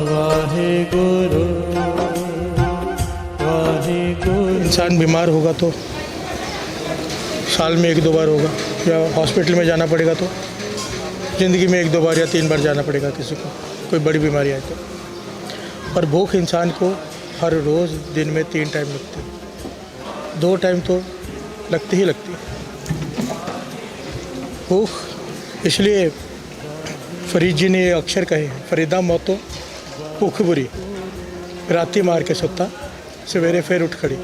वाहे गुरु वाहे गुरु। इंसान बीमार होगा तो साल में 1-2 बार होगा, या हॉस्पिटल में जाना पड़ेगा तो ज़िंदगी में 1-2 बार या 3 बार जाना पड़ेगा किसी को, कोई बड़ी बीमारी आए तो। और भूख इंसान को हर रोज़ दिन में 3 टाइम लगती है, 2 टाइम तो लगती ही लगती है भूख। इसलिए फरीद जी ने अक्षर कहे हैं, फरीदा मौतो भूख बुरी, राती मार के सुता सवेरे फिर उठ खड़ी।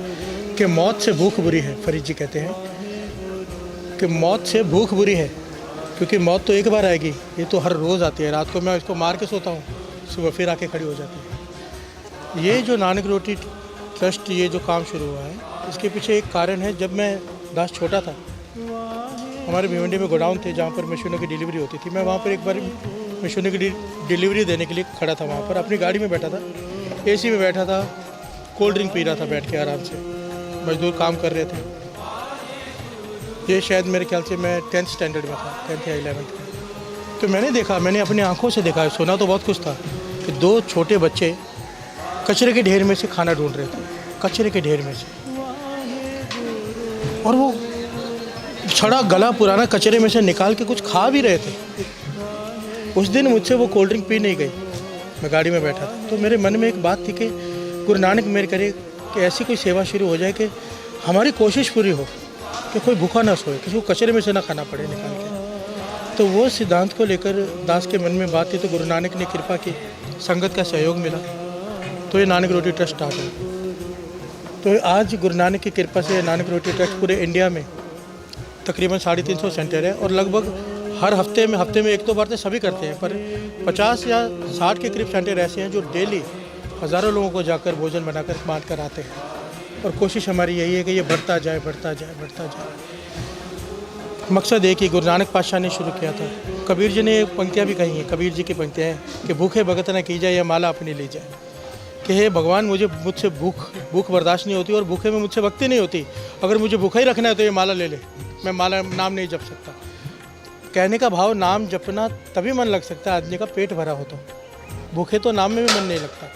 कि मौत से भूख बुरी है। फरीद जी कहते हैं कि मौत से भूख बुरी है, क्योंकि मौत तो एक बार आएगी, ये तो हर रोज़ आती है। रात को मैं इसको मार के सोता हूँ, सुबह फिर आके खड़ी हो जाती है। ये जो नानक रोटी ट्रस्ट, ये जो काम शुरू हुआ है, इसके पीछे एक कारण है। जब मैं दास छोटा था, हमारे भिवंडी में गोडाउन थे जहाँ पर मशीनों की डिलीवरी होती थी। मैं वहाँ पर एक बार मशीनों की डिलीवरी देने के लिए खड़ा था। वहाँ पर अपनी गाड़ी में बैठा था, एसी में बैठा था, कोल्ड ड्रिंक पी रहा था बैठ के आराम से। मजदूर काम कर रहे थे। ये शायद मेरे ख्याल से मैं 10th स्टैंडर्ड में था, 10th या 11th में। तो मैंने देखा, मैंने अपनी आंखों से देखा, सुना तो बहुत कुछ था कि 2 छोटे बच्चे कचरे के ढेर में से खाना ढूंढ रहे थे, कचरे के ढेर में से। और वो छड़ा गला पुराना कचरे में से निकाल के कुछ खा भी रहे थे। उस दिन मुझसे वो कोल्ड ड्रिंक पी नहीं गई, मैं गाड़ी में बैठा था। तो मेरे मन में एक बात थी कि गुरु नानक मेहर करे कि ऐसी कोई सेवा शुरू हो जाए कि हमारी कोशिश पूरी हो कि कोई भूखा ना सोए, किसी को कचरे में से ना खाना पड़े निकाल के। तो वो सिद्धांत को लेकर दास के मन में बात थी, तो गुरु नानक ने कृपा की, संगत का सहयोग मिला, तो ये नानक रोटी ट्रस्ट स्टार्ट हुआ। तो आज गुरु नानक की कृपा से नानक रोटी ट्रस्ट पूरे इंडिया में तकरीबन 350 सेंटर है, और लगभग हर हफ्ते में 1-2 बार तो सभी करते हैं, पर 50 या 60 के करीब सेंटर ऐसे हैं जो डेली हज़ारों लोगों को जाकर भोजन बनाकर बांट कर आते हैं। और कोशिश हमारी यही है कि ये बढ़ता जाए, बढ़ता जाए, बढ़ता जाए। मकसद एक ही, गुरु नानक पातशाह ने शुरू किया था। कबीर जी ने पंक्तियाँ भी कही हैं, कबीर जी की पंक्तियाँ हैं कि भूखे भगत न की जाए, या माला अपनी ली जाए। कि हे भगवान, मुझसे भूख बर्दाश्त नहीं होती, और भूखे में मुझसे भक्ति नहीं होती। अगर मुझे भूखा ही रखना है तो ये माला ले ले, मैं माला नाम नहीं जप सकता। कहने का भाव, नाम जपना तभी मन लग सकता है आदमी का पेट भरा हो तो, भूखे तो नाम में भी मन नहीं लगता।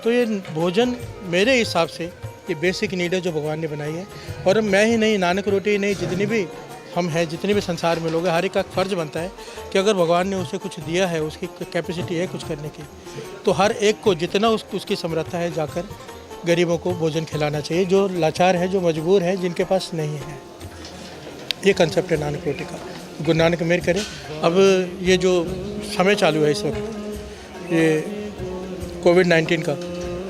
तो ये भोजन मेरे हिसाब से ये बेसिक नीड है जो भगवान ने बनाई है। और मैं ही नहीं, नानक रोटी ही नहीं, जितनी भी हम हैं, जितने भी संसार में लोग हैं, हर एक का फ़र्ज़ बनता है कि अगर भगवान ने उसे कुछ दिया है, उसकी कैपेसिटी है कुछ करने की, तो हर एक को जितना उसकी समर्था है जाकर गरीबों को भोजन खिलाना चाहिए, जो लाचार है, जो मजबूर है, जिनके पास नहीं है। ये कंसेप्ट है नानक रोटी का। गुरु नानक मेहर करे। अब ये जो समय चालू है इस वक्त, ये कोविड-19 का,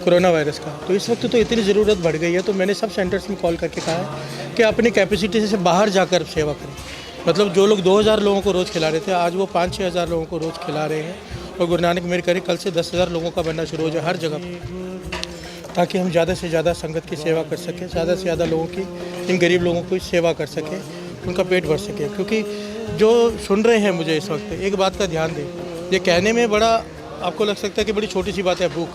कोरोना वायरस का, तो इस वक्त तो इतनी ज़रूरत बढ़ गई है। तो मैंने सब सेंटर्स में कॉल करके कहा है कि अपनी कैपेसिटी से बाहर जाकर सेवा करें। मतलब जो लोग 2000 लोगों को रोज़ खिला रहे थे, आज वो 5-6 हज़ार लोगों को रोज़ खिला रहे हैं। और गुरु नानक मेहर करे कल से 10,000 लोगों का बनना शुरू हो जाए हर जगह पर, ताकि हम ज़्यादा से ज़्यादा संगत की सेवा कर सकें, ज़्यादा से ज़्यादा लोगों की, इन गरीब लोगों की सेवा कर सकें, उनका पेट भर सके। क्योंकि जो सुन रहे हैं मुझे इस वक्त, एक बात का ध्यान दें, ये कहने में बड़ा आपको लग सकता है कि बड़ी छोटी सी बात है, भूख।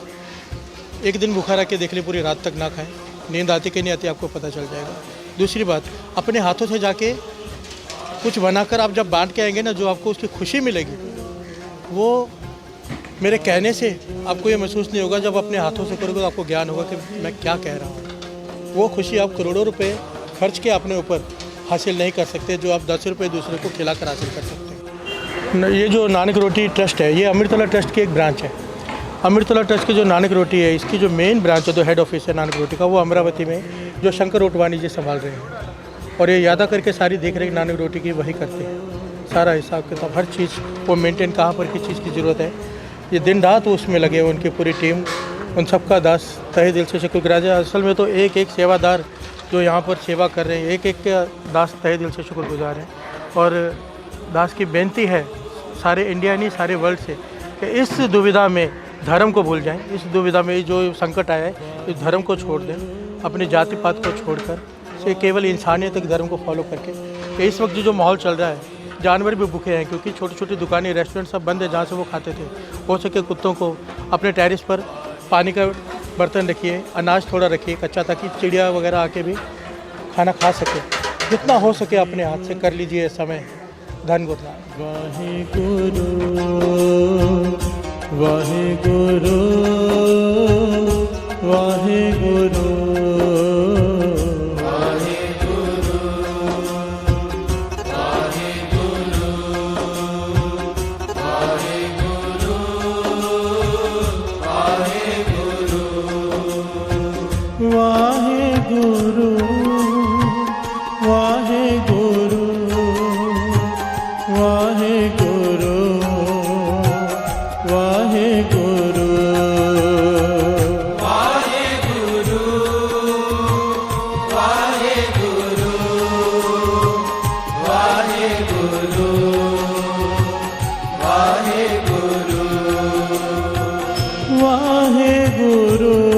एक दिन भूखा रख के देख ले, पूरी रात तक ना खाएं, नींद आती कि नहीं आती आपको पता चल जाएगा। दूसरी बात, अपने हाथों से जाके कुछ बनाकर आप जब बांट के आएंगे ना, जो आपको उसकी खुशी मिलेगी, वो मेरे कहने से आपको ये महसूस नहीं होगा। जब अपने हाथों से करोगे तो आपको ज्ञान होगा कि मैं क्या कह रहा हूँ। वो खुशी आप करोड़ों रुपए खर्च के अपने ऊपर हासिल नहीं कर सकते, जो आप 10 रुपये दूसरे को खिलाकर हासिल कर सकते हैं। ये जो नानक रोटी ट्रस्ट है, ये अमृतला ट्रस्ट की एक ब्रांच है। अमृतला ट्रस्ट की जो नानक रोटी है, इसकी जो मेन ब्रांच है, जो हेड ऑफिस है नानक रोटी का, वो अमरावती में जो शंकर रोटवानी जी संभाल रहे हैं। और ये यादा करके सारी देख रेख नानक रोटी की वही करते हैं। सारा हिसाब किताब, हर चीज़ वो मेंटेन, कहाँ पर किस चीज़ की ज़रूरत है, ये दिन रात उसमें लगे हुए उनकी पूरी टीम। उन सबका दास तहे दिल से शुक्रगुजार है। असल में तो एक एक सेवादार जो यहाँ पर सेवा कर रहे हैं, एक एक के दास तहे दिल से शुक्रगुजार हैं। और दास की बेनती है सारे इंडिया नहीं, सारे वर्ल्ड से, कि इस दुविधा में धर्म को भूल जाएं। इस दुविधा में जो संकट आया है, इस धर्म को छोड़ दें, अपने जाति पात को छोड़कर से केवल इंसानियत के धर्म को फॉलो करके। इस वक्त जो माहौल चल रहा है, जानवर भी भूखे हैं, क्योंकि छोटी छोटी दुकानें, रेस्टोरेंट सब बंद है जहाँ से वो खाते थे। हो सके कुत्तों को अपने टेरिस पर पानी का बर्तन रखिए, अनाज थोड़ा रखिए कच्चा, ताकि चिड़िया वगैरह आके भी खाना खा सके। जितना हो सके अपने हाथ से कर लीजिए समय। धन गुरु। वाहे गुरु वाहे गुरु। वाहे गुरु